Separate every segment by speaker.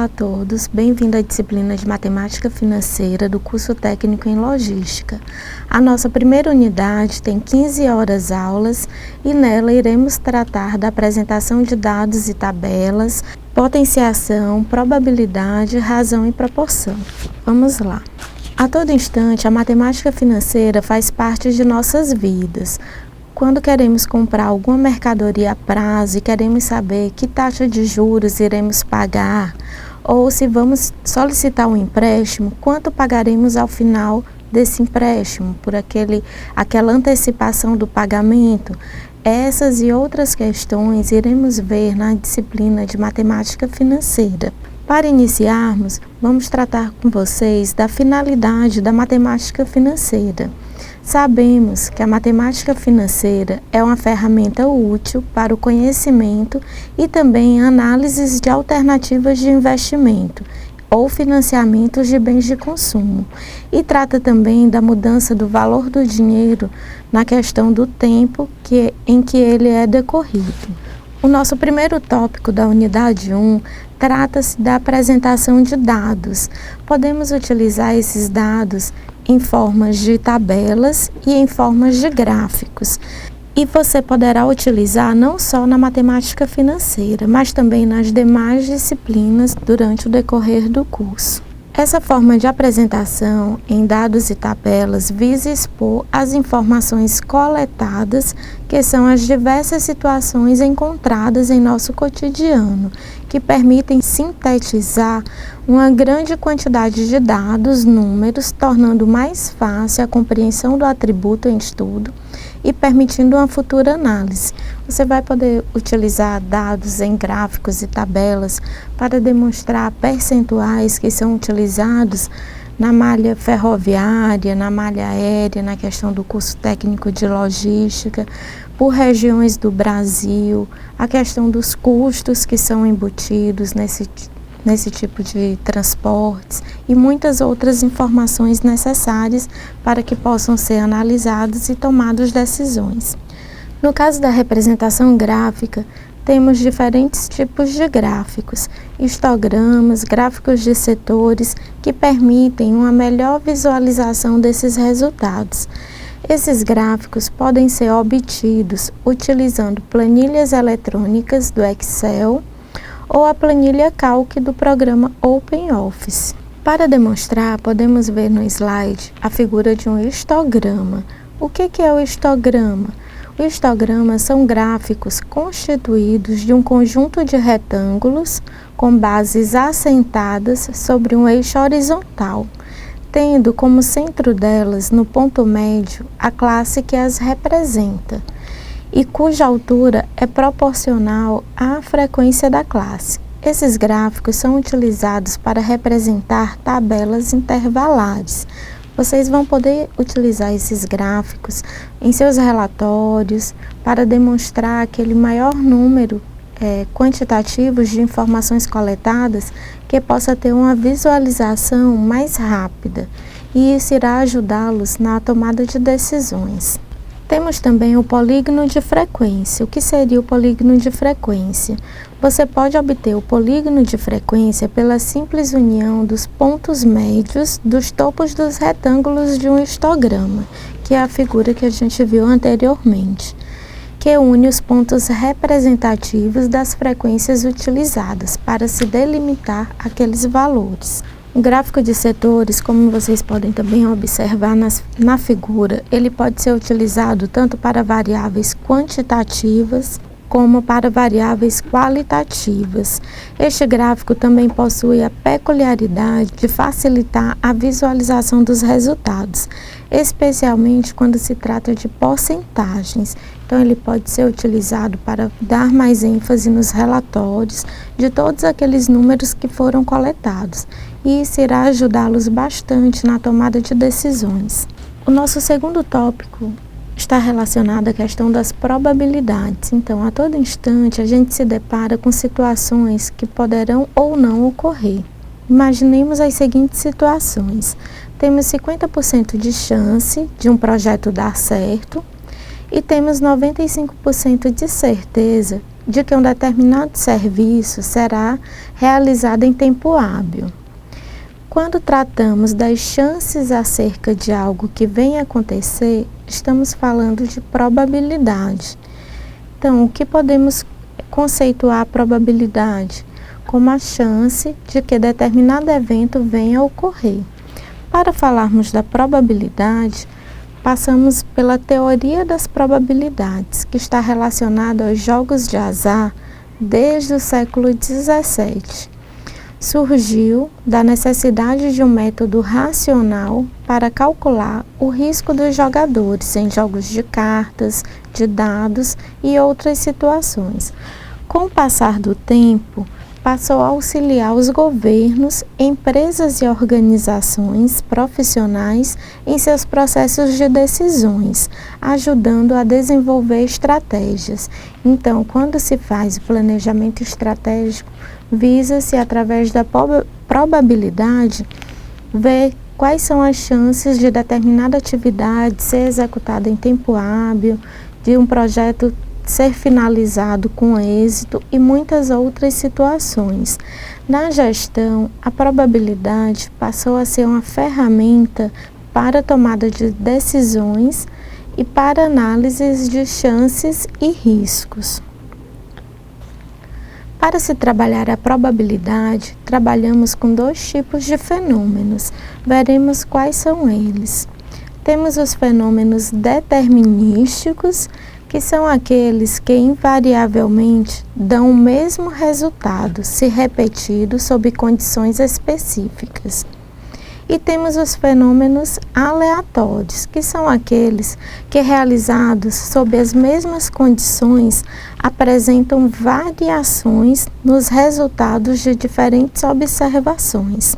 Speaker 1: Olá a todos, bem-vindo à disciplina de Matemática Financeira do curso técnico em Logística. A nossa primeira unidade tem 15 horas aulas e nela iremos tratar da apresentação de dados e tabelas, potenciação, probabilidade, razão e proporção. Vamos lá. A todo instante, a matemática financeira faz parte de nossas vidas. Quando queremos comprar alguma mercadoria a prazo e queremos saber que taxa de juros iremos pagar, ou se vamos solicitar um empréstimo, quanto pagaremos ao final desse empréstimo, por aquela antecipação do pagamento. Essas e outras questões iremos ver na disciplina de Matemática Financeira. Para iniciarmos, vamos tratar com vocês da finalidade da matemática financeira. Sabemos que a matemática financeira é uma ferramenta útil para o conhecimento e também análises de alternativas de investimento ou financiamentos de bens de consumo, e trata também da mudança do valor do dinheiro na questão do tempo em que ele é decorrido. O nosso primeiro tópico da unidade 1 trata-se da apresentação de dados. Podemos utilizar esses dados em formas de tabelas e em formas de gráficos. E você poderá utilizar não só na matemática financeira, mas também nas demais disciplinas durante o decorrer do curso. Essa forma de apresentação em dados e tabelas visa expor as informações coletadas, que são as diversas situações encontradas em nosso cotidiano, que permitem sintetizar uma grande quantidade de dados, números, tornando mais fácil a compreensão do atributo em estudo e permitindo uma futura análise. Você vai poder utilizar dados em gráficos e tabelas para demonstrar percentuais que são utilizados na malha ferroviária, na malha aérea, na questão do curso técnico de logística, por regiões do Brasil, a questão dos custos que são embutidos nesse tipo de transportes e muitas outras informações necessárias para que possam ser analisados e tomadas decisões. No caso da representação gráfica, temos diferentes tipos de gráficos, histogramas, gráficos de setores, que permitem uma melhor visualização desses resultados. Esses gráficos podem ser obtidos utilizando planilhas eletrônicas do Excel ou a planilha Calc do programa OpenOffice. Para demonstrar, podemos ver no slide a figura de um histograma. O que é o histograma? O histograma são gráficos constituídos de um conjunto de retângulos com bases assentadas sobre um eixo horizontal, tendo como centro delas, no ponto médio, a classe que as representa, e cuja altura é proporcional à frequência da classe. Esses gráficos são utilizados para representar tabelas intervalares. Vocês vão poder utilizar esses gráficos em seus relatórios para demonstrar aquele maior número quantitativo de informações coletadas que possa ter uma visualização mais rápida, e isso irá ajudá-los na tomada de decisões. Temos também o polígono de frequência. O que seria o polígono de frequência? Você pode obter o polígono de frequência pela simples união dos pontos médios dos topos dos retângulos de um histograma, que é a figura que a gente viu anteriormente, que une os pontos representativos das frequências utilizadas para se delimitar aqueles valores. O gráfico de setores, como vocês podem também observar na figura, ele pode ser utilizado tanto para variáveis quantitativas como para variáveis qualitativas. Este gráfico também possui a peculiaridade de facilitar a visualização dos resultados, especialmente quando se trata de porcentagens. Então, ele pode ser utilizado para dar mais ênfase nos relatórios de todos aqueles números que foram coletados, e isso irá ajudá-los bastante na tomada de decisões. O nosso segundo tópico está relacionado à questão das probabilidades. Então, a todo instante, a gente se depara com situações que poderão ou não ocorrer. Imaginemos as seguintes situações. Temos 50% de chance de um projeto dar certo e temos 95% de certeza de que um determinado serviço será realizado em tempo hábil. Quando tratamos das chances acerca de algo que vem a acontecer, estamos falando de probabilidade. Então, o que podemos conceituar a probabilidade? Como a chance de que determinado evento venha a ocorrer. Para falarmos da probabilidade, passamos pela teoria das probabilidades, que está relacionada aos jogos de azar desde o século XVII. Surgiu da necessidade de um método racional para calcular o risco dos jogadores em jogos de cartas, de dados e outras situações. Com o passar do tempo, passou a auxiliar os governos, empresas e organizações profissionais em seus processos de decisões, ajudando a desenvolver estratégias. Então, quando se faz o planejamento estratégico, visa-se, através da probabilidade, ver quais são as chances de determinada atividade ser executada em tempo hábil, de um projeto ser finalizado com êxito e muitas outras situações. Na gestão, a probabilidade passou a ser uma ferramenta para a tomada de decisões e para análises de chances e riscos. Para se trabalhar a probabilidade, trabalhamos com dois tipos de fenômenos. Veremos quais são eles. Temos os fenômenos determinísticos, que são aqueles que invariavelmente dão o mesmo resultado, se repetido sob condições específicas. E temos os fenômenos aleatórios, que são aqueles que, realizados sob as mesmas condições, apresentam variações nos resultados de diferentes observações.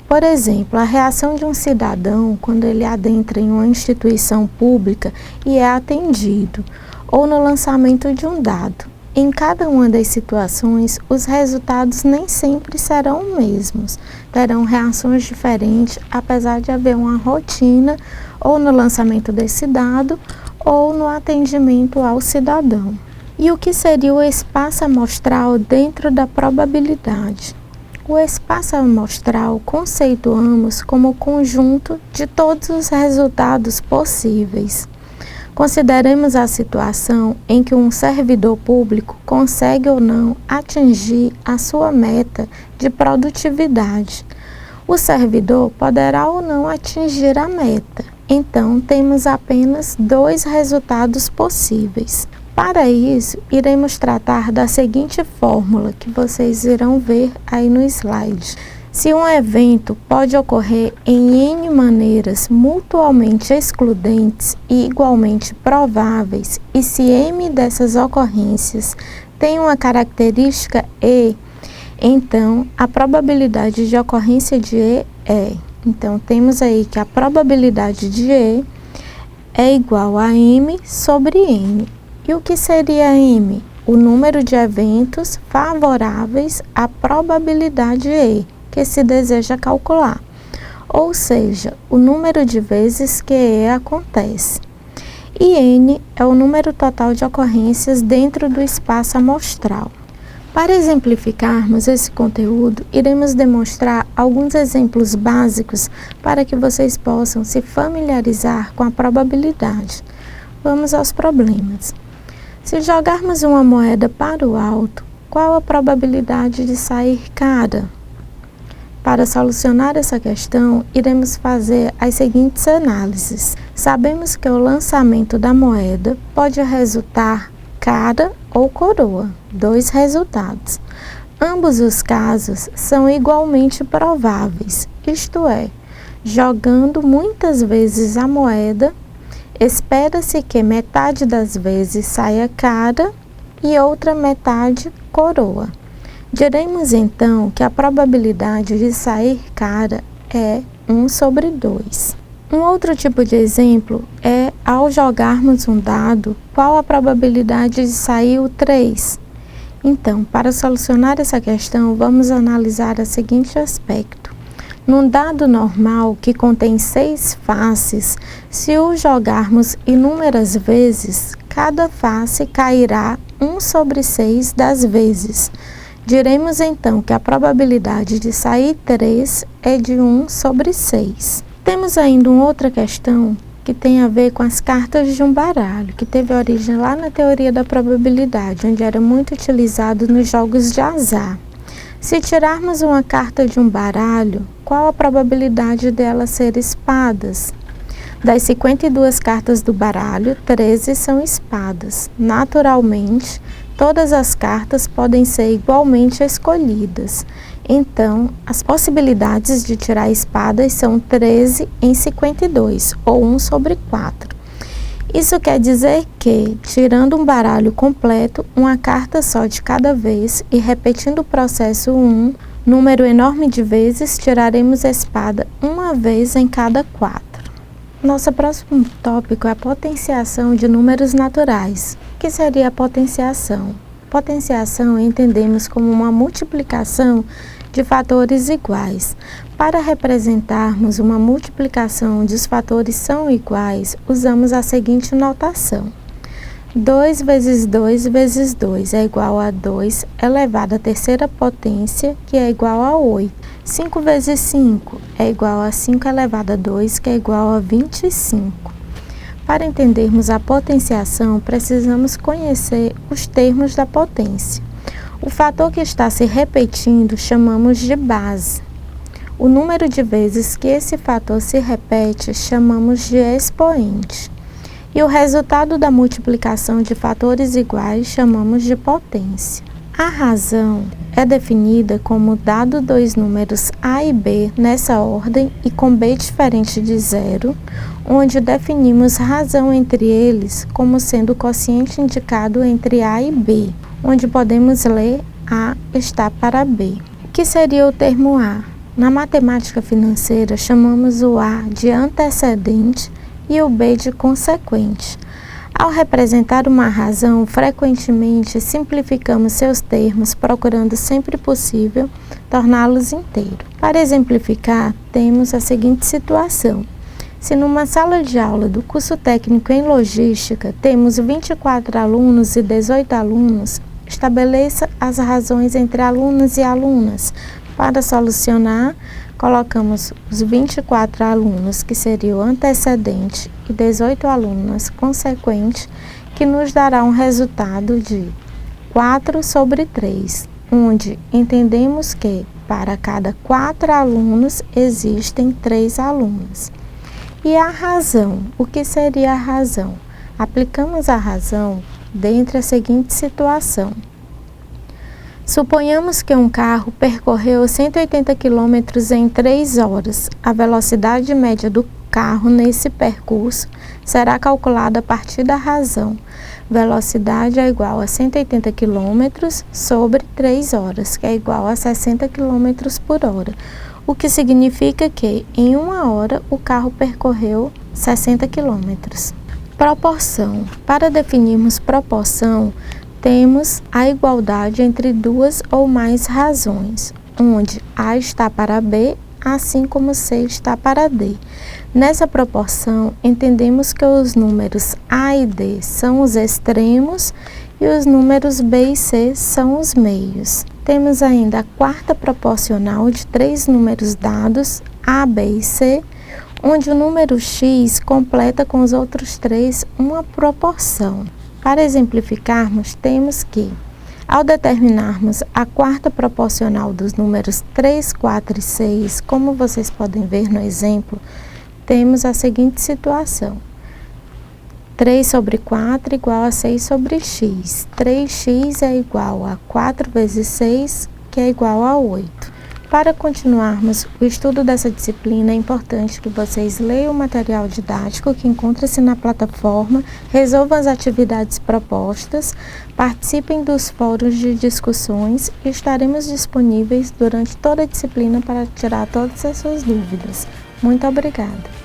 Speaker 1: Por exemplo, a reação de um cidadão quando ele adentra em uma instituição pública e é atendido, ou no lançamento de um dado. Em cada uma das situações, os resultados nem sempre serão os mesmos. Terão reações diferentes, apesar de haver uma rotina ou no lançamento desse dado ou no atendimento ao cidadão. E o que seria o espaço amostral dentro da probabilidade? O espaço amostral conceituamos como o conjunto de todos os resultados possíveis. Consideremos a situação em que um servidor público consegue ou não atingir a sua meta de produtividade. O servidor poderá ou não atingir a meta. Então, temos apenas dois resultados possíveis. Para isso, iremos tratar da seguinte fórmula que vocês irão ver aí no slide. Se um evento pode ocorrer em N maneiras mutuamente excludentes e igualmente prováveis, e se M dessas ocorrências tem uma característica E, então a probabilidade de ocorrência de E é. Então, temos aí que a probabilidade de E é igual a M sobre N. E o que seria M? O número de eventos favoráveis à probabilidade E, que se deseja calcular, ou seja, o número de vezes que E acontece. E N é o número total de ocorrências dentro do espaço amostral. Para exemplificarmos esse conteúdo, iremos demonstrar alguns exemplos básicos para que vocês possam se familiarizar com a probabilidade. Vamos aos problemas. Se jogarmos uma moeda para o alto, qual a probabilidade de sair cara? Para solucionar essa questão, iremos fazer as seguintes análises. Sabemos que o lançamento da moeda pode resultar cara ou coroa, dois resultados. Ambos os casos são igualmente prováveis, isto é, jogando muitas vezes a moeda, espera-se que metade das vezes saia cara e outra metade coroa. Diremos então que a probabilidade de sair cara é 1 sobre 2. Um outro tipo de exemplo é ao jogarmos um dado, qual a probabilidade de sair o 3? Então, para solucionar essa questão, vamos analisar o seguinte aspecto. Num dado normal que contém 6 faces, se o jogarmos inúmeras vezes, cada face cairá 1 sobre 6 das vezes. Diremos então que a probabilidade de sair 3 é de 1 sobre 6. Temos ainda uma outra questão que tem a ver com as cartas de um baralho, que teve origem lá na teoria da probabilidade, onde era muito utilizado nos jogos de azar. Se tirarmos uma carta de um baralho, qual a probabilidade dela ser espadas? Das 52 cartas do baralho, 13 são espadas. Naturalmente, todas as cartas podem ser igualmente escolhidas. Então, as possibilidades de tirar espadas são 13 em 52, ou 1 sobre 4. Isso quer dizer que, tirando um baralho completo, uma carta só de cada vez e repetindo o processo 1, número enorme de vezes, tiraremos a espada uma vez em cada 4. Nosso próximo tópico é a potenciação de números naturais. O que seria a potenciação? Potenciação entendemos como uma multiplicação de fatores iguais. Para representarmos uma multiplicação onde os fatores são iguais, usamos a seguinte notação. 2 vezes 2 vezes 2 é igual a 2 elevado à terceira potência, que é igual a 8. 5 vezes 5 é igual a 5 elevado a 2, que é igual a 25. Para entendermos a potenciação, precisamos conhecer os termos da potência. O fator que está se repetindo chamamos de base. O número de vezes que esse fator se repete chamamos de expoente. E o resultado da multiplicação de fatores iguais chamamos de potência. A razão é definida como dado dois números A e B nessa ordem e com B diferente de zero, onde definimos razão entre eles como sendo o quociente indicado entre A e B, onde podemos ler A está para B. O que seria o termo A? Na matemática financeira, chamamos o A de antecedente e o B de consequente. Ao representar uma razão, frequentemente simplificamos seus termos, procurando sempre possível torná-los inteiros. Para exemplificar, temos a seguinte situação. Se numa sala de aula do curso técnico em logística temos 24 alunos e 18 alunos, estabeleça as razões entre alunos e alunas. Para solucionar, colocamos os 24 alunos, que seria o antecedente, e 18 alunos consequente, que nos dará um resultado de 4 sobre 3, onde entendemos que para cada 4 alunos existem 3 alunos. E a razão? O que seria a razão? Aplicamos a razão dentro da seguinte situação. Suponhamos que um carro percorreu 180 km em 3 horas. A velocidade média do carro nesse percurso será calculada a partir da razão. Velocidade é igual a 180 km sobre 3 horas, que é igual a 60 km por hora. O que significa que, em 1 hora, o carro percorreu 60 km. Proporção. Para definirmos proporção, temos a igualdade entre duas ou mais razões, onde A está para B, assim como C está para D. Nessa proporção, entendemos que os números A e D são os extremos e os números B e C são os meios. Temos ainda a quarta proporcional de 3 números dados, A, B e C, onde o número X completa com os outros 3 uma proporção. Para exemplificarmos, temos que, ao determinarmos a quarta proporcional dos números 3, 4 e 6, como vocês podem ver no exemplo, temos a seguinte situação. 3 sobre 4 igual a 6 sobre x. 3x é igual a 4 vezes 6, que é igual a 8. Para continuarmos o estudo dessa disciplina, é importante que vocês leiam o material didático que encontra-se na plataforma, resolvam as atividades propostas, participem dos fóruns de discussões e estaremos disponíveis durante toda a disciplina para tirar todas as suas dúvidas. Muito obrigada!